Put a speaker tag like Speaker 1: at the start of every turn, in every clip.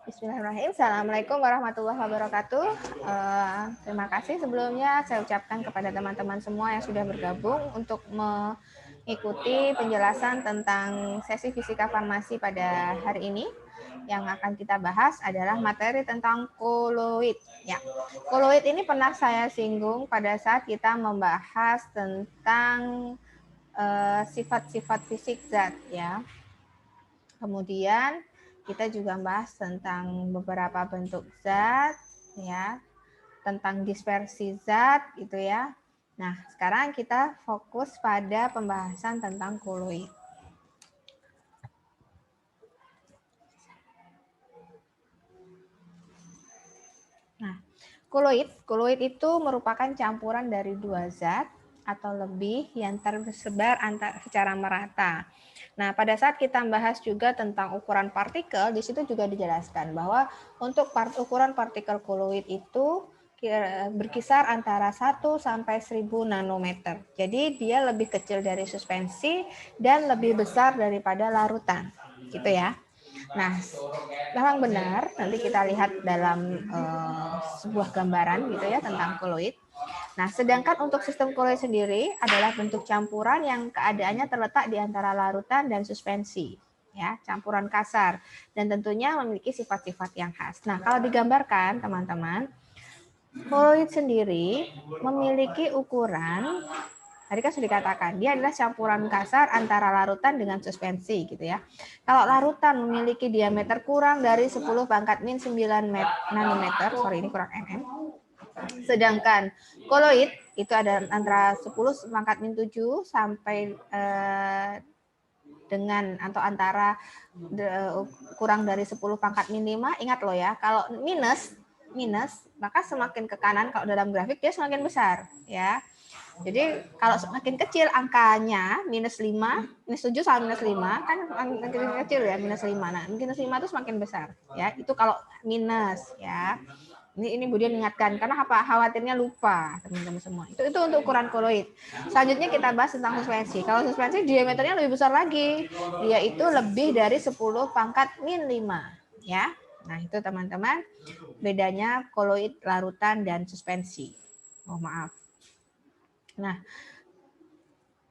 Speaker 1: Bismillahirrahmanirrahim. Assalamualaikum warahmatullahi wabarakatuh. Terima kasih sebelumnya saya ucapkan kepada teman-teman semua yang sudah bergabung untuk mengikuti penjelasan tentang sesi fisika farmasi pada hari ini. Yang akan kita bahas adalah materi tentang koloid. Ya, koloid ini pernah saya singgung pada saat kita membahas tentang sifat-sifat fisik zat, ya. Kemudian kita juga bahas tentang beberapa bentuk zat, ya, tentang dispersi zat, gitu ya. Nah, sekarang kita fokus pada pembahasan tentang koloid. Nah, koloid itu merupakan campuran dari dua zat atau lebih yang tersebar secara merata. Nah, pada saat kita membahas juga tentang ukuran partikel, di situ juga dijelaskan bahwa untuk ukuran partikel koloid itu berkisar antara 1 sampai 1000 nanometer. Jadi dia lebih kecil dari suspensi dan lebih besar daripada larutan. Gitu ya. Nah, memang benar, nanti kita lihat dalam sebuah gambaran gitu ya tentang koloid. Nah, sedangkan untuk sistem koloid sendiri adalah bentuk campuran yang keadaannya terletak di antara larutan dan suspensi, ya, campuran kasar, dan tentunya memiliki sifat-sifat yang khas. Nah, kalau digambarkan, teman-teman, koloid sendiri memiliki ukuran, tadi kan sudah dikatakan, dia adalah campuran kasar antara larutan dengan suspensi, gitu ya. Kalau larutan memiliki diameter kurang dari 10 pangkat min 9 nanometer, sorry ini kurang mm, sedangkan koloid itu ada antara 10 pangkat min 7 sampai dengan atau antara kurang dari 10 pangkat min 5. Ingat loh ya, kalau minus maka semakin ke kanan, kalau dalam grafik dia semakin besar ya. Jadi kalau semakin kecil angkanya minus 5, minus 7 sama minus 5 kan makin kecil ya, minus 5. Nah, minus 5 itu semakin besar ya. Itu kalau minus ya. Ini Budian ingatkan karena apa? Khawatirnya lupa teman-teman semua. Itu untuk ukuran koloid. Selanjutnya kita bahas tentang suspensi. Kalau suspensi diameternya lebih besar lagi, yaitu lebih dari 10 pangkat min 5 ya. Nah, itu teman-teman bedanya koloid larutan dan suspensi. Oh, maaf. Nah,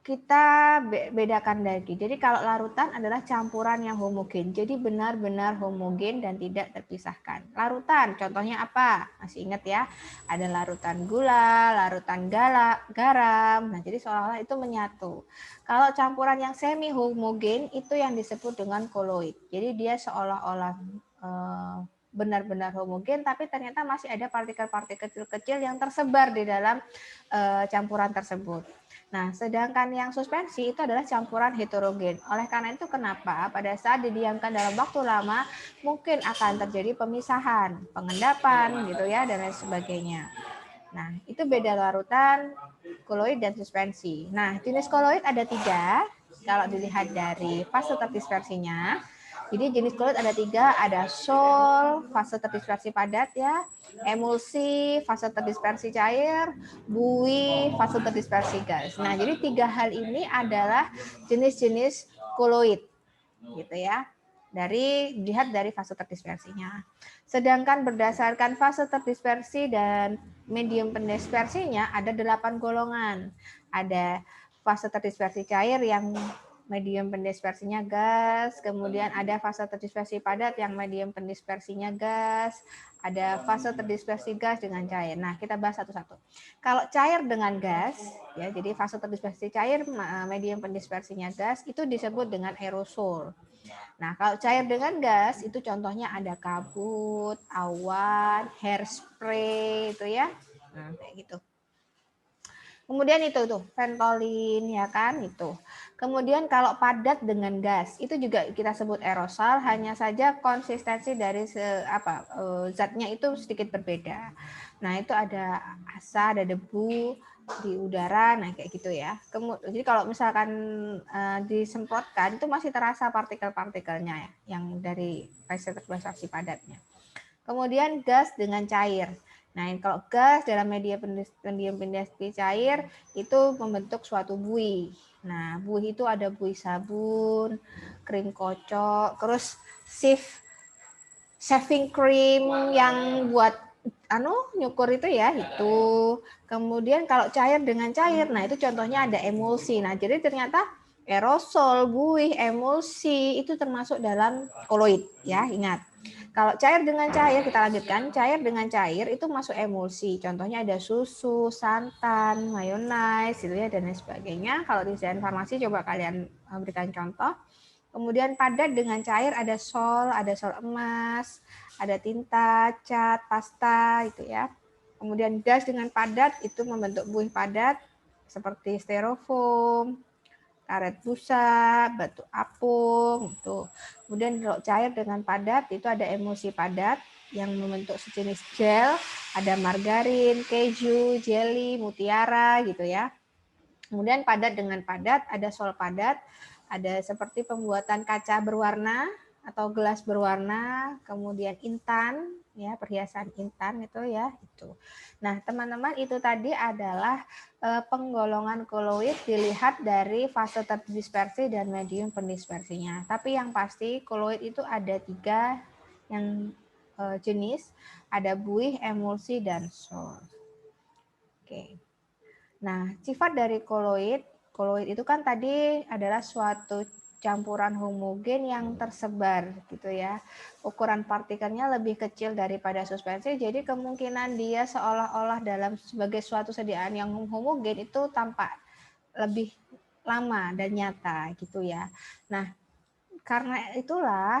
Speaker 1: kita bedakan lagi. Jadi kalau larutan adalah campuran yang homogen. Jadi benar-benar homogen dan tidak terpisahkan. Larutan, contohnya apa? Masih ingat ya? Ada larutan gula, larutan garam. Nah, jadi seolah-olah itu menyatu. Kalau campuran yang semi homogen itu yang disebut dengan koloid. Jadi dia seolah-olah benar-benar homogen, tapi ternyata masih ada partikel-partikel kecil yang tersebar di dalam campuran tersebut. Nah, sedangkan yang suspensi itu adalah campuran heterogen. Oleh karena itu kenapa pada saat didiamkan dalam waktu lama mungkin akan terjadi pemisahan, pengendapan gitu ya dan lain sebagainya. Nah, itu beda larutan, koloid dan suspensi. Nah, jenis koloid ada 3 kalau dilihat dari fase terdispersinya. Jadi jenis koloid ada 3, ada sol, fase terdispersi padat ya, emulsi, fase terdispersi cair, buih, fase terdispersi gas. Nah, jadi 3 hal ini adalah jenis-jenis koloid gitu ya. Dilihat dari fase terdispersinya. Sedangkan berdasarkan fase terdispersi dan medium pendispersinya ada 8 golongan. Ada fase terdispersi cair yang medium pendispersinya gas, kemudian ada fase terdispersi padat yang medium pendispersinya gas, ada fase terdispersi gas dengan cair. Nah, kita bahas satu-satu. Kalau cair dengan gas, ya, jadi fase terdispersi cair, medium pendispersinya gas, itu disebut dengan aerosol. Nah, kalau cair dengan gas, itu contohnya ada kabut, awan, hairspray, itu ya. Nah, kayak gitu. Kemudian itu tuh ventolin ya kan itu. Kemudian kalau padat dengan gas itu juga kita sebut aerosol, hanya saja konsistensi dari zatnya itu sedikit berbeda. Nah, itu ada asap, ada debu di udara, nah kayak gitu ya. Jadi kalau misalkan disemprotkan itu masih terasa partikel-partikelnya ya, yang dari fase terdispersi padatnya. Kemudian gas dengan cair. Nah, kalau gas dalam media pendispersi cair itu membentuk suatu buih. Nah, buih itu ada buih sabun, krim kocok, terus shaving cream yang buat nyukur itu ya itu. Kemudian kalau cair dengan cair, nah itu contohnya ada emulsi. Nah jadi ternyata aerosol, buih, emulsi itu termasuk dalam koloid ya, ingat. Kalau cair dengan cair, kita lanjutkan, cair dengan cair itu masuk emulsi. Contohnya ada susu, santan, mayonnaise, gitu ya, dan lain sebagainya. Kalau di desain farmasi coba kalian berikan contoh. Kemudian padat dengan cair ada sol emas, ada tinta, cat, pasta itu ya. Kemudian gas dengan padat itu membentuk buih padat seperti styrofoam, karet busa, batu apung itu. Kemudian kalau cair dengan padat itu ada emulsi padat yang membentuk sejenis gel, ada margarin, keju, jelly, mutiara gitu ya. Kemudian padat dengan padat ada sol padat, ada seperti pembuatan kaca berwarna atau gelas berwarna, kemudian intan ya, perhiasan intan itu ya itu. Nah, teman-teman itu tadi adalah penggolongan koloid dilihat dari fase terdispersi dan medium pendispersinya. Tapi yang pasti koloid itu ada 3 yang jenis, ada buih, emulsi, dan sol. Oke. Nah, sifat dari koloid itu kan tadi adalah suatu campuran homogen yang tersebar gitu ya. Ukuran partikelnya lebih kecil daripada suspensi, jadi kemungkinan dia seolah-olah dalam sebagai suatu sediaan yang homogen itu tampak lebih lama dan nyata gitu ya. Nah, karena itulah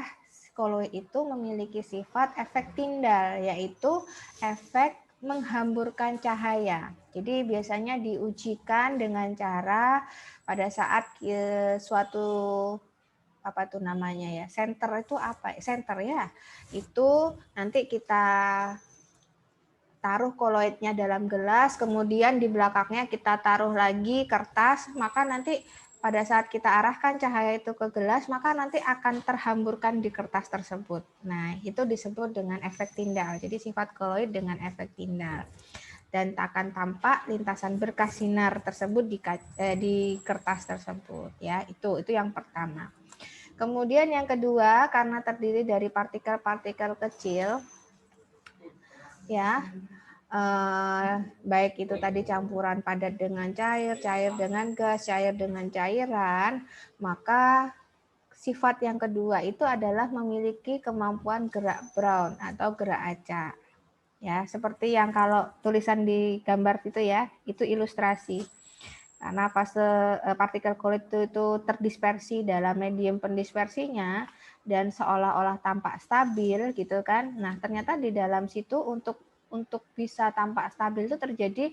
Speaker 1: koloid itu memiliki sifat efek tindal, yaitu efek menghamburkan cahaya. Jadi biasanya diujikan dengan cara pada saat suatu apa tuh namanya ya, senter itu apa? Senter ya. Itu nanti kita taruh koloidnya dalam gelas, kemudian di belakangnya kita taruh lagi kertas, maka nanti pada saat kita arahkan cahaya itu ke gelas, maka nanti akan terhamburkan di kertas tersebut. Nah, itu disebut dengan efek tindal. Jadi sifat koloid dengan efek tindal. Dan akan tampak lintasan berkas sinar tersebut di kertas tersebut. Ya, itu yang pertama. Kemudian yang kedua, karena terdiri dari partikel-partikel kecil, ya, baik itu tadi campuran padat dengan cair, cair dengan gas, cair dengan cairan, maka sifat yang kedua itu adalah memiliki kemampuan gerak Brown atau gerak acak. Ya, seperti yang kalau tulisan di gambar itu ya, itu ilustrasi. Karena fase partikel koloid itu terdispersi dalam medium pendispersinya dan seolah-olah tampak stabil gitu kan. Nah, ternyata di dalam situ untuk bisa tampak stabil itu terjadi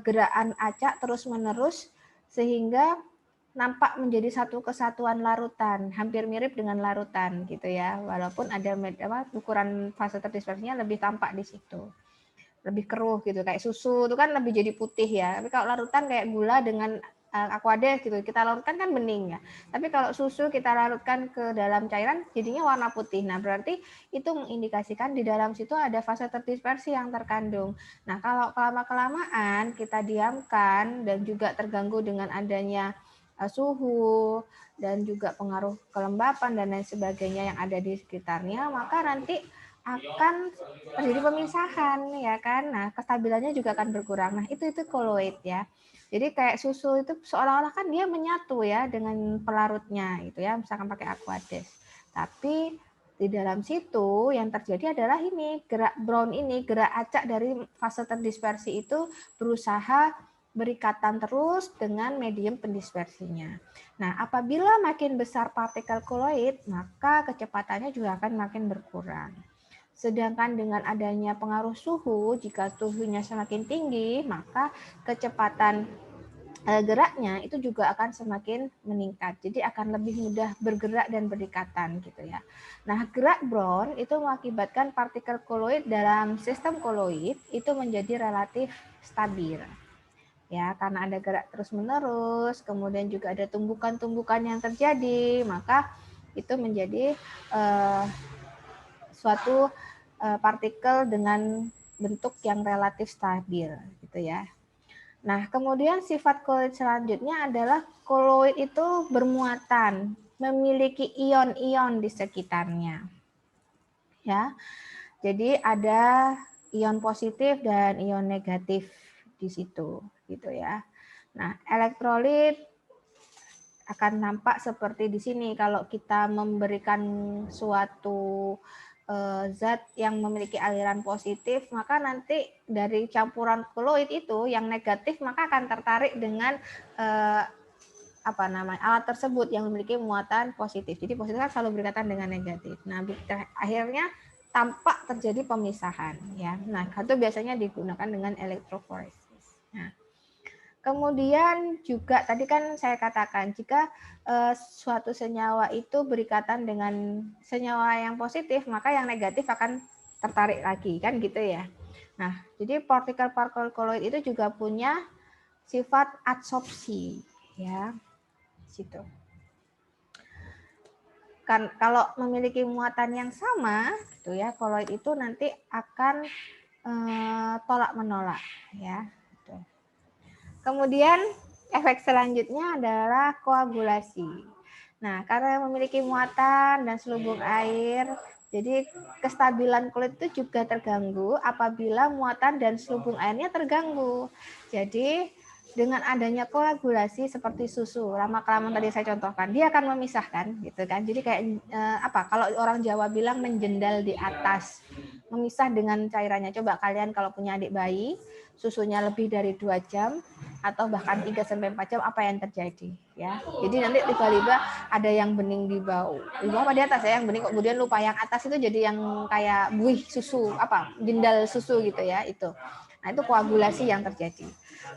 Speaker 1: gerakan acak terus-menerus sehingga nampak menjadi satu kesatuan larutan, hampir mirip dengan larutan gitu ya. Walaupun ada ukuran fase terdispersinya lebih tampak di situ. Lebih keruh gitu, kayak susu itu kan lebih jadi putih ya. Tapi kalau larutan kayak gula dengan aquades gitu, kita larutkan kan bening ya. Tapi kalau susu kita larutkan ke dalam cairan jadinya warna putih. Nah, berarti itu mengindikasikan di dalam situ ada fase terdispersi yang terkandung. Nah, kalau kelamaan kita diamkan dan juga terganggu dengan adanya suhu dan juga pengaruh kelembapan dan lain sebagainya yang ada di sekitarnya, maka nanti akan terjadi pemisahan ya kan. Nah, kestabilannya juga akan berkurang. Nah, itu koloid ya. Jadi kayak susu itu seolah-olah kan dia menyatu ya dengan pelarutnya gitu ya, misalkan pakai aquades. Tapi di dalam situ yang terjadi adalah ini, gerak Brown ini, gerak acak dari fase terdispersi itu berusaha berikatan terus dengan medium pendispersinya. Nah, apabila makin besar partikel koloid, maka kecepatannya juga akan makin berkurang. Sedangkan dengan adanya pengaruh suhu, jika suhunya semakin tinggi, maka kecepatan geraknya itu juga akan semakin meningkat. Jadi akan lebih mudah bergerak dan berikatan gitu ya. Nah, gerak Brown itu mengakibatkan partikel koloid dalam sistem koloid itu menjadi relatif stabil. Ya, karena ada gerak terus-menerus, kemudian juga ada tumbukan-tumbukan yang terjadi, maka itu menjadi suatu partikel dengan bentuk yang relatif stabil gitu ya. Nah, kemudian sifat koloid selanjutnya adalah koloid itu bermuatan, memiliki ion-ion di sekitarnya. ya. Jadi ada ion positif dan ion negatif di situ, gitu ya. Nah, elektrolit akan nampak seperti di sini kalau kita memberikan suatu zat yang memiliki aliran positif, maka nanti dari campuran koloid itu yang negatif maka akan tertarik dengan alat tersebut yang memiliki muatan positif. Jadi positif kan selalu berkaitan dengan negatif. Nah, akhirnya tampak terjadi pemisahan ya. Nah, itu biasanya digunakan dengan elektroforesis. Nah, kemudian juga tadi kan saya katakan jika suatu senyawa itu berikatan dengan senyawa yang positif, maka yang negatif akan tertarik lagi, kan gitu ya. Nah, jadi partikel-partikel koloid itu juga punya sifat adsorpsi, ya, situ. Kan kalau memiliki muatan yang sama, gitu ya, koloid itu nanti akan tolak menolak, ya. Gitu. Kemudian efek selanjutnya adalah koagulasi. Nah, karena memiliki muatan dan selubung air, jadi kestabilan kulit itu juga terganggu apabila muatan dan selubung airnya terganggu. Jadi dengan adanya koagulasi seperti susu, lama-kelamaan tadi saya contohkan, dia akan memisahkan, gitu kan. Jadi kayak kalau orang Jawa bilang menjendal di atas, memisah dengan cairannya. Coba kalian kalau punya adik bayi, susunya lebih dari 2 jam atau bahkan 3-4 jam, apa yang terjadi ya. Jadi nanti tiba-tiba ada yang bening di bawah apa di atas ya, yang bening, kemudian lupa yang atas itu jadi yang kayak buih susu, jendal susu gitu ya itu. Nah, itu koagulasi yang terjadi.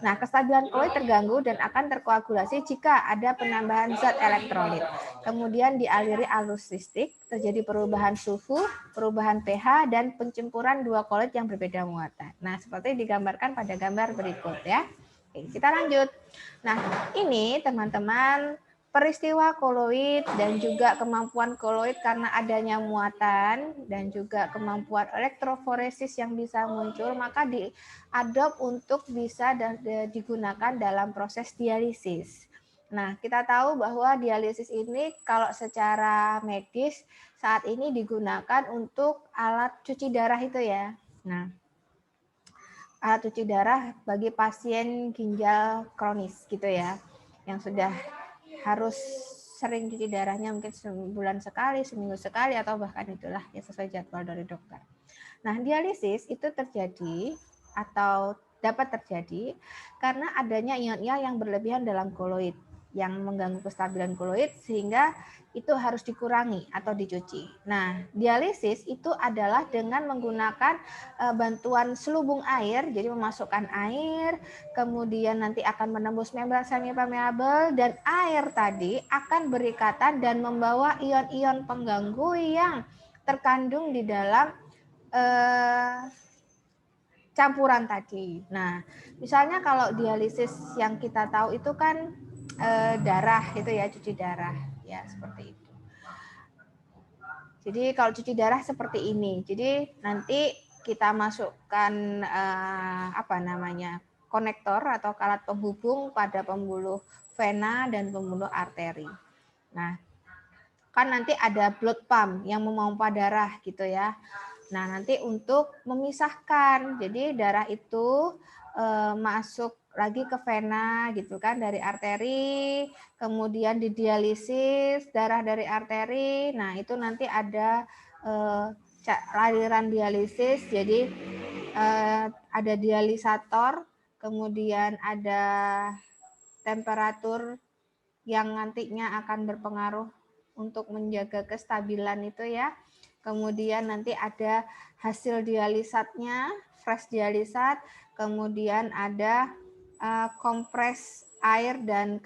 Speaker 1: Nah, kestabilan koloid terganggu dan akan terkoagulasi jika ada penambahan zat elektrolit. Kemudian dialiri arus listrik, terjadi perubahan suhu, perubahan pH, dan pencempuran dua koloid yang berbeda muatan. Nah, seperti digambarkan pada gambar berikut ya. Oke, kita lanjut. Nah, ini teman-teman peristiwa koloid dan juga kemampuan koloid karena adanya muatan dan juga kemampuan elektroforesis yang bisa muncul, maka diadop untuk bisa digunakan dalam proses dialisis. Nah, kita tahu bahwa dialisis ini kalau secara medis saat ini digunakan untuk alat cuci darah itu ya. Nah, alat cuci darah bagi pasien ginjal kronis gitu ya, yang sudah harus sering cuci darahnya mungkin sebulan sekali, seminggu sekali, atau bahkan itulah yang sesuai jadwal dari dokter. Nah, dialisis itu terjadi atau dapat terjadi karena adanya ion-ion yang berlebihan dalam koloid yang mengganggu kestabilan koloid sehingga itu harus dikurangi atau dicuci. Nah, dialisis itu adalah dengan menggunakan bantuan selubung air, jadi memasukkan air, kemudian nanti akan menembus membran semi permeabel dan air tadi akan berikatan dan membawa ion-ion pengganggu yang terkandung di dalam campuran tadi. Nah, misalnya kalau dialisis yang kita tahu itu kan darah itu ya, cuci darah ya, seperti itu. Jadi kalau cuci darah seperti ini. Jadi nanti kita masukkan konektor atau alat penghubung pada pembuluh vena dan pembuluh arteri. Nah, kan nanti ada blood pump yang memompa darah gitu ya. Nah, nanti untuk memisahkan, jadi darah itu masuk lagi ke vena gitu kan dari arteri, kemudian didialisis darah dari arteri. Nah, itu nanti ada aliran dialisis, jadi ada dialisator, kemudian ada temperatur yang nantinya akan berpengaruh untuk menjaga kestabilan itu ya. Kemudian nanti ada hasil dialisatnya, fresh dialisat, kemudian ada kompres air dan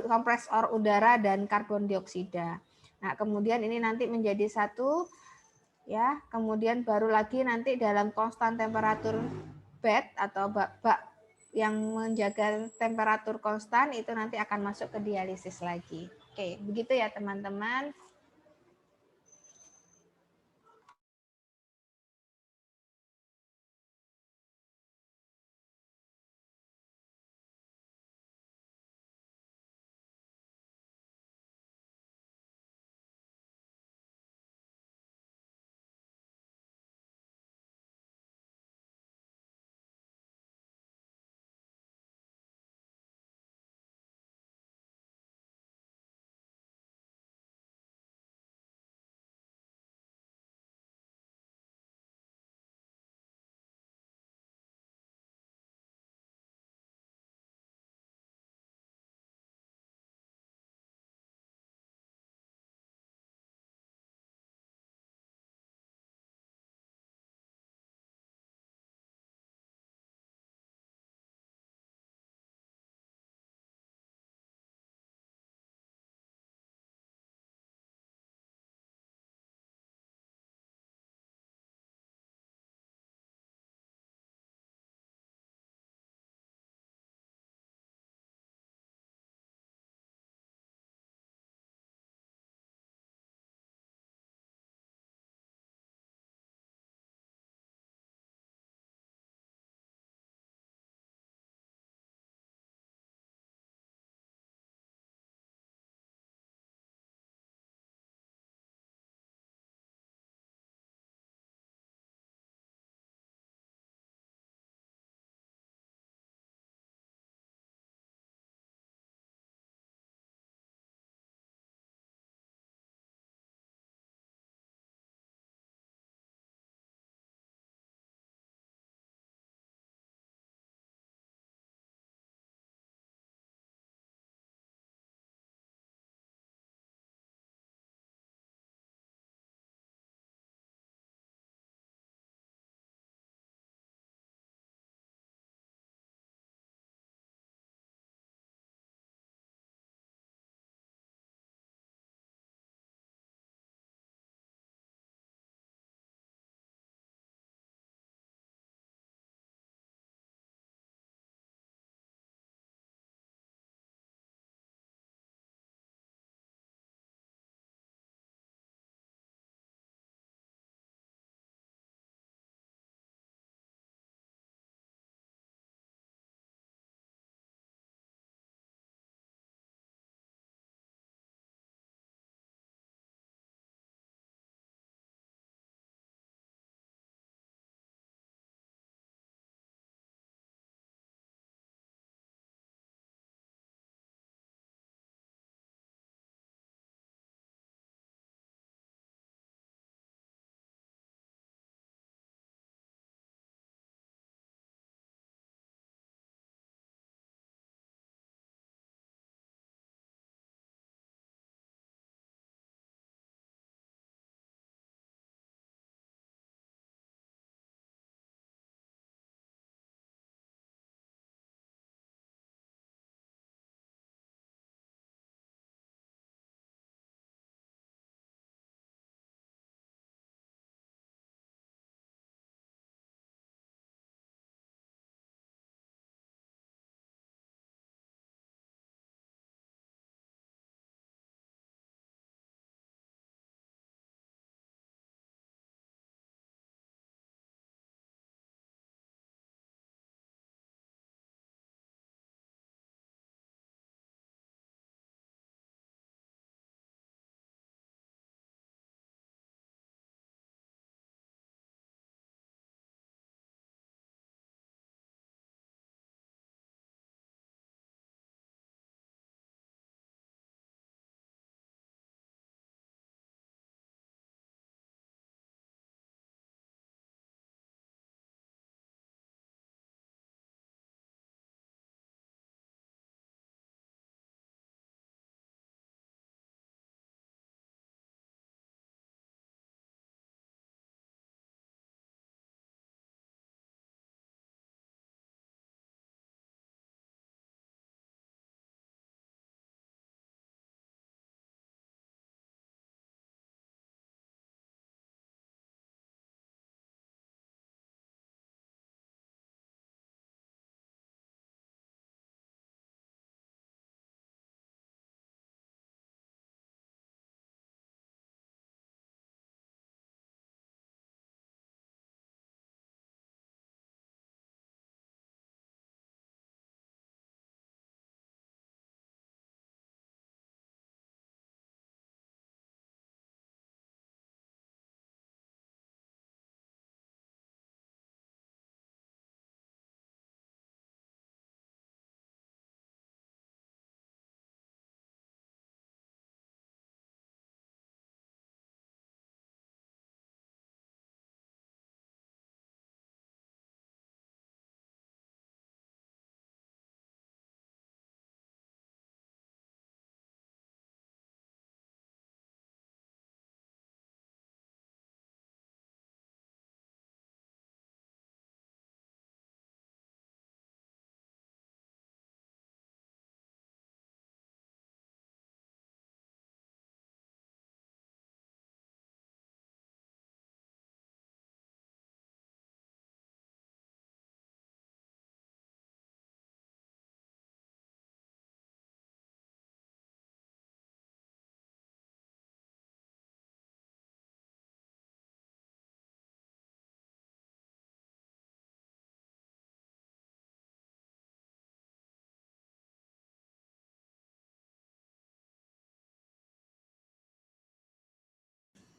Speaker 1: kompresor udara dan karbon dioksida. Nah, kemudian ini nanti menjadi satu ya, kemudian baru lagi nanti dalam konstan temperatur bed atau bak yang menjaga temperatur konstan itu nanti akan masuk ke dialisis lagi. Oke, begitu ya teman-teman.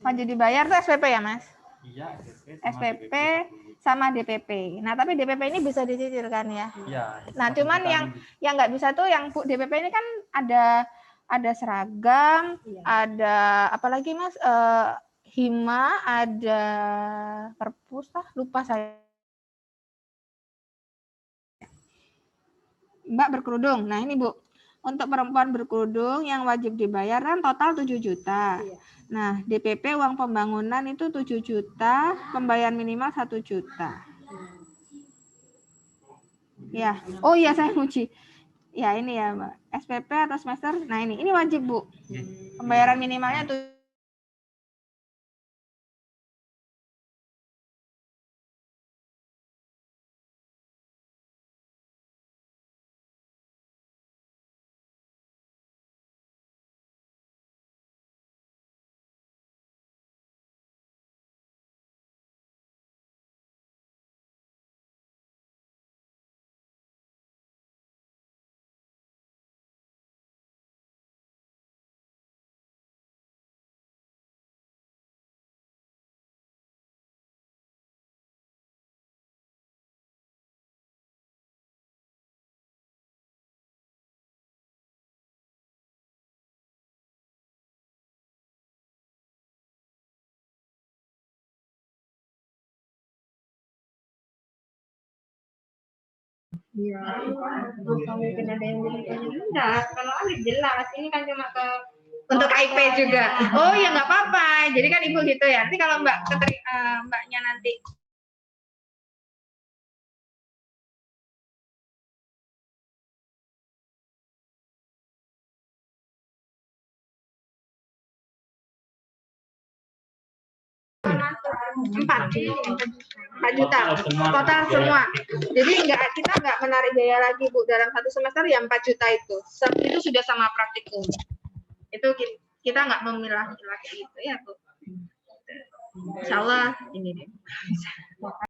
Speaker 1: Wajib dibayar tuh SPP ya, Mas?
Speaker 2: Iya,
Speaker 1: SPP sama DPP. Nah, tapi DPP ini bisa dicicil kan ya?
Speaker 2: Iya.
Speaker 1: Nah, cuman yang nggak bisa tuh yang DPP ini kan ada seragam, ada apalagi Mas, hima, ada perpus, lupa saya. Mbak berkerudung. Nah, ini Bu. Untuk perempuan berkerudung yang wajib dibayar kan total 7 juta. Nah, DPP uang pembangunan itu 7 juta, pembayaran minimal 1 juta. Ya. Oh iya, saya uji. Ya, ini ya, Mbak. SPP atau semester. Nah, ini wajib, Bu. Pembayaran minimalnya tuh iya. Mungkin ada yang enggak, kalau Alif jelas ini kan cuma ke untuk IP juga. Oh ya nggak apa-apa. Jadi kan Ibu gitu ya. Nanti kalau Mbaknya nanti empat juta total semua. Jadi kita nggak menarik biaya lagi Bu dalam 1 semester ya 4 juta itu sudah sama praktikum. Itu kita nggak memilah-milah kayak gitu ya Bu. Insya Allah ini deh.